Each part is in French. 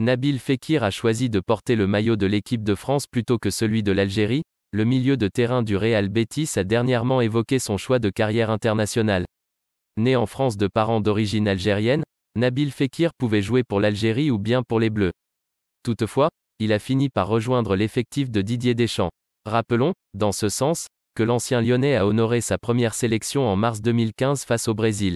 Nabil Fekir a choisi de porter le maillot de l'équipe de France plutôt que celui de l'Algérie. Le milieu de terrain du Real Betis a dernièrement évoqué son choix de carrière internationale. Né en France de parents d'origine algérienne, Nabil Fekir pouvait jouer pour l'Algérie ou bien pour les Bleus. Toutefois, il a fini par rejoindre l'effectif de Didier Deschamps. Rappelons, dans ce sens, que l'ancien Lyonnais a honoré sa première sélection en mars 2015 face au Brésil.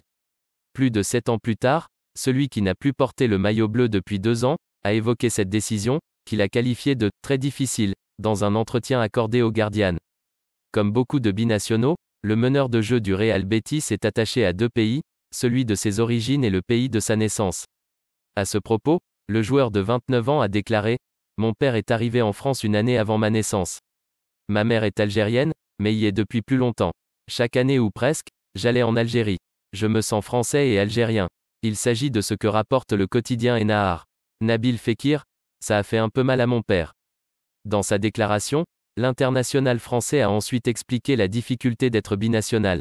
Plus de 7 ans plus tard, celui qui n'a plus porté le maillot bleu depuis 2 ans, a évoqué cette décision, qu'il a qualifiée de « très difficile », dans un entretien accordé au Guardian. Comme beaucoup de binationaux, le meneur de jeu du Real Betis est attaché à 2 pays, celui de ses origines et le pays de sa naissance. À ce propos, le joueur de 29 ans a déclaré « Mon père est arrivé en France une année avant ma naissance. Ma mère est algérienne, mais y est depuis plus longtemps. Chaque année ou presque, j'allais en Algérie. Je me sens français et algérien. Il s'agit de ce que rapporte le quotidien Enahar. Nabil Fekir, ça a fait un peu mal à mon père. » Dans sa déclaration, l'international français a ensuite expliqué la difficulté d'être binational.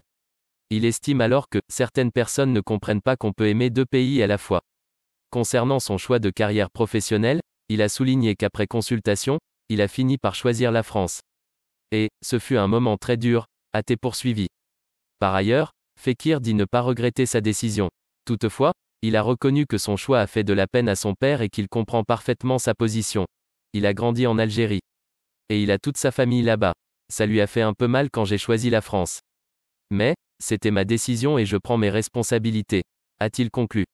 Il estime alors que certaines personnes ne comprennent pas qu'on peut aimer 2 pays à la fois. Concernant son choix de carrière professionnelle, il a souligné qu'après consultation, il a fini par choisir la France. Et ce fut un moment très dur, a-t-il poursuivi. Par ailleurs, Fekir dit ne pas regretter sa décision. Toutefois, il a reconnu que son choix a fait de la peine à son père et qu'il comprend parfaitement sa position. Il a grandi en Algérie. Et il a toute sa famille là-bas. Ça lui a fait un peu mal quand j'ai choisi la France. Mais, c'était ma décision et je prends mes responsabilités, a-t-il conclu.